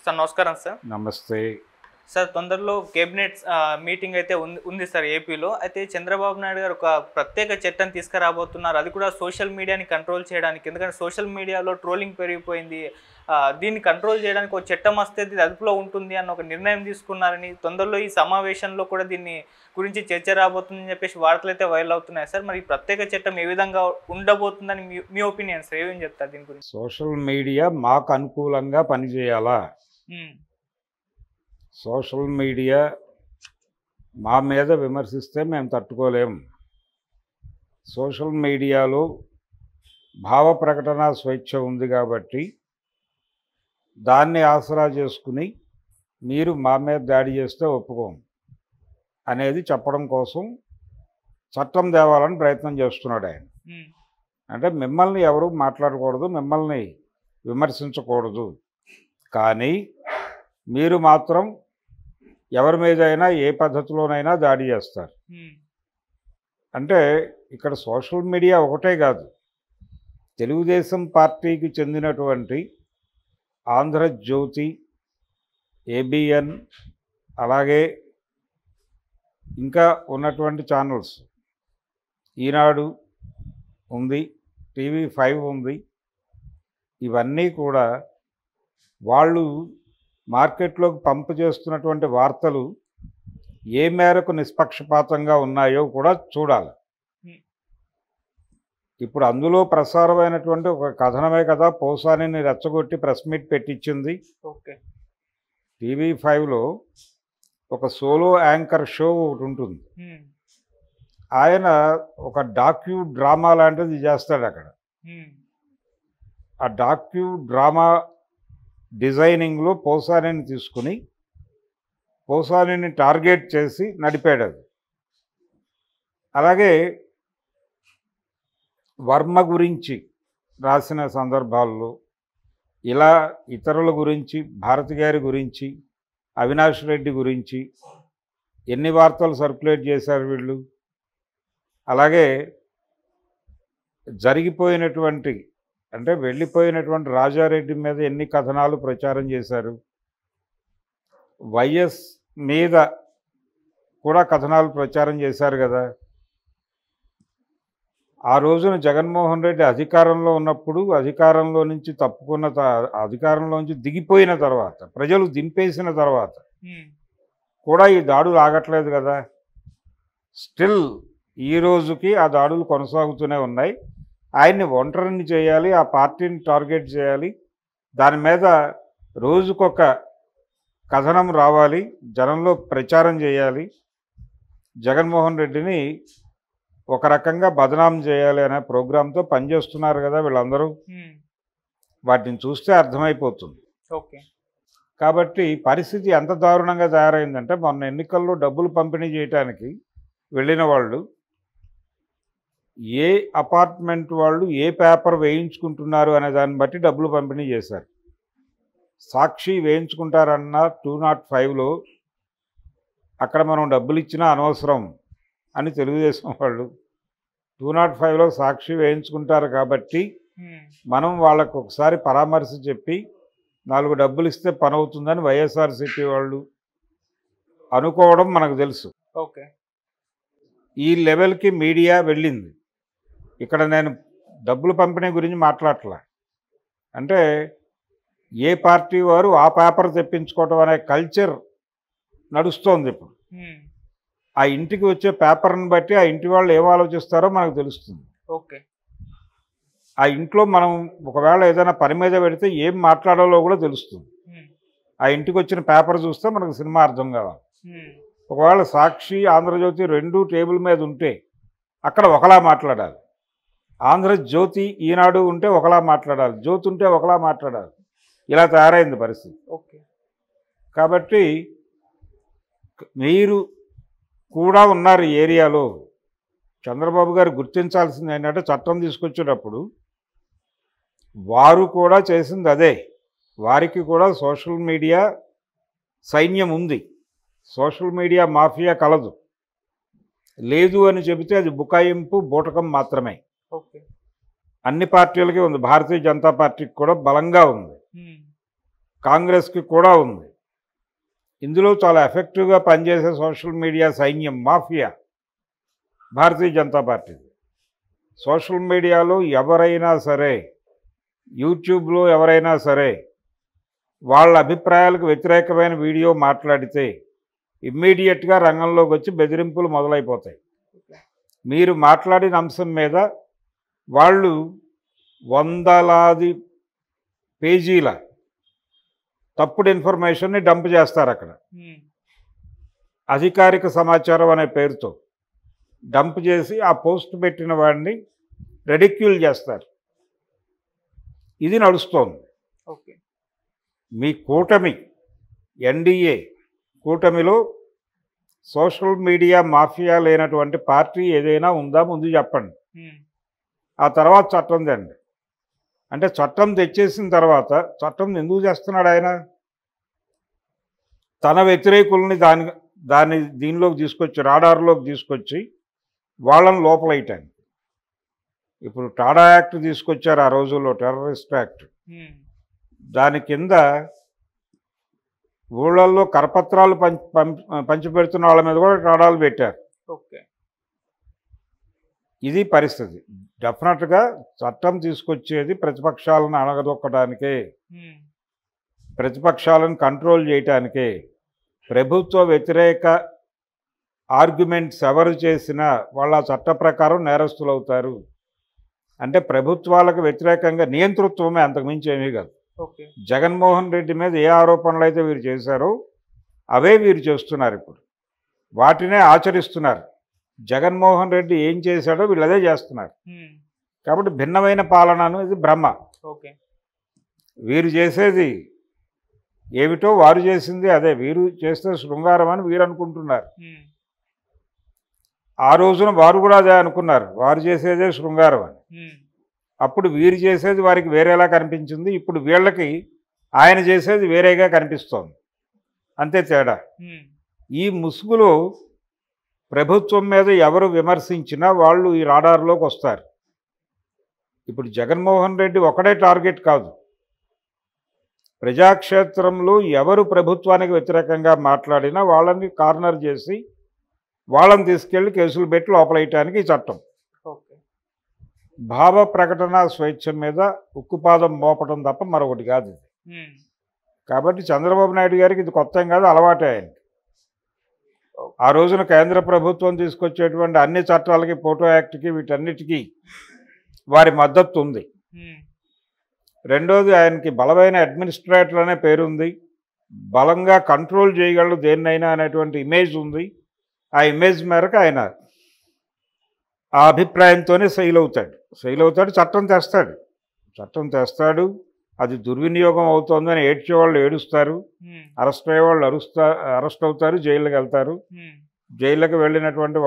Sir నమస్కారం sir. నమస్తే. Sir తొందరలో కేబినెట్ మీటింగ్ అయితే ఉంది సార్ ఏపీలో. అయితే చంద్రబాబు నాయుడు గారు ఒక ప్రత్యేక చట్టం తీసుకురాబోతున్నారు. అది కూడా సోషల్ మీడియాని కంట్రోల్ చేయడానికి. ఎందుకంటే సోషల్ మీడియాలో ట్రోలింగ్ పెరిగిపోయింది. దీన్ని కంట్రోల్ చేయడానికి ఒక చట్టం వస్తే ఇది అదుపులో ఉంటుంది అన్న ఒక నిర్ణయం తీసుకున్నారని, తొందరలో ఈ సమావేశంలో కూడా దీన్ని గురించి చర్చ రాబోతుందని చెప్పేసి వార్తలు అయితే వైరల్ అవుతున్నాయి సార్. మరి ఈ ప్రత్యేక చట్టం ఏ విధంగా ఉండబోతుందని మీ ఒపీనియన్ సార్, ఏమేమి చెప్తారు దీని గురించి? సోషల్ మీడియా మాకు అనుకూలంగా పనిచేయాలా? సోషల్ మీడియా మా మీద విమర్శిస్తే మేము తట్టుకోలేం. సోషల్ మీడియాలో భావ ప్రకటన స్వేచ్ఛ ఉంది కాబట్టి దాన్ని ఆసరా చేసుకుని మీరు మా మీద దాడి చేస్తే ఒప్పుకోం అనేది చెప్పడం కోసం చట్టం తేవాలని ప్రయత్నం చేస్తున్నాడు ఆయన. అంటే మిమ్మల్ని ఎవరు మాట్లాడకూడదు, మిమ్మల్ని విమర్శించకూడదు, కానీ మీరు మాత్రం ఎవరి మీదైనా ఏ పద్ధతిలోనైనా దాడి చేస్తారు. అంటే ఇక్కడ సోషల్ మీడియా ఒకటే కాదు, తెలుగుదేశం పార్టీకి చెందినటువంటి ఆంధ్రజ్యోతి, ఏబిఎన్, అలాగే ఇంకా ఉన్నటువంటి ఛానల్స్, ఈనాడు ఉంది, TV5 ఉంది, ఇవన్నీ కూడా వాళ్ళు మార్కెట్లోకి పంపు చేస్తున్నటువంటి వార్తలు ఏ మేరకు నిష్పక్షపాతంగా ఉన్నాయో కూడా చూడాలి. ఇప్పుడు అందులో ప్రసారమైనటువంటి ఒక కథనమే కదా పోసానిని రెచ్చగొట్టి ప్రెస్ మీట్ పెట్టించింది. TV5లో ఒక సోలో యాంకర్ షో ఒకటి ఉంటుంది. ఆయన ఒక డాక్యూ డ్రామా లాంటిది చేస్తాడు అక్కడ. ఆ డాక్యూ డ్రామా డిజైనింగ్లో పోసానిని తీసుకుని పోసానిని టార్గెట్ చేసి నడిపాడు అది. అలాగే వర్మ గురించి రాసిన సందర్భాల్లో ఇలా ఇతరుల గురించి, భారతి గారి గురించి, అవినాష్ రెడ్డి గురించి ఎన్ని వార్తలు సర్క్యులేట్ చేశారు వీళ్ళు. అలాగే జరిగిపోయినటువంటి అంటే వెళ్ళిపోయినటువంటి రాజారెడ్డి మీద ఎన్ని కథనాలు ప్రచారం చేశారు. వైఎస్ మీద కూడా కథనాలు ప్రచారం చేశారు కదా. ఆ రోజున జగన్మోహన్ రెడ్డి అధికారంలో ఉన్నప్పుడు, అధికారంలో నుంచి తప్పుకున్న అధికారంలో నుంచి దిగిపోయిన తర్వాత, ప్రజలు దింపేసిన తర్వాత కూడా ఈ దాడులు ఆగట్లేదు కదా. స్టిల్ ఈ రోజుకి ఆ దాడులు కొనసాగుతూనే ఉన్నాయి. ఆయన్ని ఒంటరిని చేయాలి, ఆ పార్టీని టార్గెట్ చేయాలి, దాని మీద రోజుకొక కథనం రావాలి, జనంలో ప్రచారం చేయాలి, జగన్మోహన్ రెడ్డిని ఒక రకంగా బదనాం చేయాలి అనే ప్రోగ్రాంతో పనిచేస్తున్నారు కదా వీళ్ళందరూ. వాటిని చూస్తే అర్థమైపోతుంది. కాబట్టి పరిస్థితి ఎంత దారుణంగా తయారైందంటే, మొన్న ఎన్నికల్లో డబ్బులు పంపిణీ చేయడానికి వెళ్ళిన వాళ్ళు ఏ అపార్ట్మెంట్ వాళ్ళు ఏ పేపర్ వేయించుకుంటున్నారు అనే దాన్ని బట్టి డబ్బులు పంపిణీ చేశారు. సాక్షి వేయించుకుంటారన్న 205లో అక్కడ మనం డబ్బులు ఇచ్చినా అనవసరం అని తెలుగుదేశం వాళ్ళు 205లో సాక్షి వేయించుకుంటారు కాబట్టి మనం వాళ్ళకు ఒకసారి పరామర్శ చెప్పి 4 డబ్బులు ఇస్తే పని అవుతుందని వైఎస్ఆర్సీపీ వాళ్ళు అనుకోవడం మనకు తెలుసు. ఈ లెవెల్కి మీడియా వెళ్ళింది. ఇక్కడ నేను డబ్బులు పంపిణీ గురించి మాట్లాడట్లా. అంటే ఏ పార్టీ వారు ఆ పేపర్ తెప్పించుకోవటం అనే కల్చర్ నడుస్తోంది ఇప్పుడు. ఆ ఇంటికి వచ్చే పేపర్ని బట్టి ఆ ఇంటి వాళ్ళు ఏం ఆలోచిస్తారో మనకు తెలుస్తుంది. ఆ ఇంట్లో మనం ఒకవేళ ఏదైనా పని మీద పెడితే ఏం మాట్లాడాలో కూడా తెలుస్తుంది. ఆ ఇంటికి వచ్చిన పేపర్ చూస్తే మనకు సినిమా అర్థం కావాలి. ఒకవేళ సాక్షి, ఆంధ్రజ్యోతి రెండు టేబుల్ మీద ఉంటే అక్కడ ఒకలా మాట్లాడాలి. ఆంధ్రజ్యోతి, ఈనాడు ఉంటే ఒకలా మాట్లాడాలి, జ్యోతి ఉంటే ఒకలా మాట్లాడాలి. ఇలా తయారైంది పరిస్థితి. కాబట్టి మీరు కూడా ఉన్నారు ఈ ఏరియాలో. చంద్రబాబు గారు గుర్తించాల్సింది ఏంటంటే, చట్టం తీసుకొచ్చేటప్పుడు వారు కూడా చేసింది అదే. వారికి కూడా సోషల్ మీడియా సైన్యం ఉంది, సోషల్ మీడియా మాఫియా కలదు. లేదు అని చెబితే అది బుకాయింపు, బూటకం మాత్రమే. అన్ని పార్టీలకి ఉంది, భారతీయ జనతా పార్టీకి కూడా బలంగా ఉంది. కాంగ్రెస్కి కూడా ఉంది. ఇందులో చాలా ఎఫెక్టివ్గా పనిచేసే సోషల్ మీడియా సైన్యం mafia Bharatiya Janata party. Social మీడియాలో ఎవరైనా సరే, యూట్యూబ్లో ఎవరైనా సరే వాళ్ళ అభిప్రాయాలకు వ్యతిరేకమైన వీడియో మాట్లాడితే ఇమ్మీడియట్గా రంగంలోకి వచ్చి బెదిరింపులు మొదలైపోతాయి. మీరు మాట్లాడిన అంశం మీద వాళ్ళు వందలాది పేజీల తప్పుడు ఇన్ఫర్మేషన్ని డంప్ చేస్తారు. అక్కడ అధికారిక సమాచారం అనే పేరుతో డంప్ చేసి ఆ పోస్ట్ పెట్టిన వాడిని రెడిక్యూల్ చేస్తారు. ఇది నడుస్తోంది. ఓకే. మీ కూటమి ఎన్డీఏ కూటమిలో సోషల్ మీడియా మాఫియా లేనటువంటి పార్టీ ఏదైనా ఉందా? ముందు చెప్పండి. ఆ తర్వాత చట్టం తెండి. అంటే చట్టం తెచ్చేసిన తర్వాత చట్టం ఎందుకు చేస్తున్నాడు ఆయన? తన వ్యతిరేకుల్ని దీనిలోకి తీసుకొచ్చి, రాడార్లోకి తీసుకొచ్చి వాళ్ళని లోపలయ్యటానికి. ఇప్పుడు టాడా యాక్ట్ తీసుకొచ్చారు ఆ రోజుల్లో, టెర్రరిస్ట్ యాక్ట్. దాని కింద ఊళ్ళల్లో కరపత్రాలు పంచిపెడుతున్న వాళ్ళ మీద కూడా టాడాలు పెట్టారు. ఓకే. ఇది పరిస్థితి. డెఫినెట్గా చట్టం తీసుకొచ్చేది ప్రతిపక్షాలను అణగదొక్కడానికే, ప్రతిపక్షాలను కంట్రోల్ చేయటానికే. ప్రభుత్వ వ్యతిరేక ఆర్గ్యుమెంట్స్ ఎవరు చేసినా వాళ్ళ చట్ట ప్రకారం నేరస్తులు అవుతారు. అంటే ప్రభుత్వాలకు వ్యతిరేకంగా నియంతృత్వమే, అంతకుమించి ఏమీ కాదు. ఓకే. జగన్మోహన్ రెడ్డి మీద ఏ ఆరోపణలు అయితే వీరు చేశారో అవే వీరు చేస్తున్నారు. ఇప్పుడు వాటినే ఆచరిస్తున్నారు. జగన్మోహన్ రెడ్డి ఏం చేశాడో వీళ్ళు అదే చేస్తున్నారు. కాబట్టి భిన్నమైన పాలన అనేది బ్రహ్మ. ఓకే. వీరు చేసేది ఏమిటో వారు చేసింది అదే. వీరు చేస్తే శృంగారం అని వీరు అనుకుంటున్నారు. ఆ రోజున వారు కూడా అదే అనుకున్నారు, వారు చేసేదే శృంగారం అని. అప్పుడు వీరు చేసేది వారికి వేరేలా కనిపించింది. ఇప్పుడు వీళ్ళకి ఆయన చేసేది వేరేగా కనిపిస్తోంది. అంతే తేడా. ఈ ముసుగులో ప్రభుత్వం మీద ఎవరు విమర్శించినా వాళ్ళు ఈ రాడార్లోకి వస్తారు. ఇప్పుడు జగన్మోహన్ రెడ్డి ఒకడే టార్గెట్ కాదు. ప్రజాక్షేత్రంలో ఎవరు ప్రభుత్వానికి వ్యతిరేకంగా మాట్లాడినా వాళ్ళని కార్నర్ చేసి వాళ్ళని తీసుకెళ్లి కేసులు పెట్టి లోపలేయటానికి ఈ చట్టం. భావ ప్రకటన స్వేచ్ఛ మీద ఉక్కుపాదం మోపడం తప్ప మరొకటి కాదు ఇది. కాబట్టి చంద్రబాబు నాయుడు గారికి ఇది కొత్త కాదు, అలవాటే ఆయనకి. ఆ రోజున కేంద్ర ప్రభుత్వం తీసుకొచ్చేటువంటి అన్ని చట్టాలకి, ఫోటో యాక్ట్కి, వీటన్నిటికీ వారి మద్దతు ఉంది. రెండోది, ఆయనకి బలమైన అడ్మినిస్ట్రేటర్ అనే పేరుంది. బలంగా కంట్రోల్ చేయగలడు దేన్నైనా అనేటువంటి ఇమేజ్ ఉంది. ఆ ఇమేజ్ మేరకు ఆయన ఆ అభిప్రాయంతోనే సెయిల్ అవుతాడు. చట్టం తెస్తాడు. అది దుర్వినియోగం అవుతోందని ఏడ్చేవాళ్ళు ఏడుస్తారు, అరెస్ట్ అయ్యేవాళ్ళు అరెస్ట్ అవుతారు, జైలుకి వెళ్తారు. జైళ్ళకి వెళ్ళినటువంటి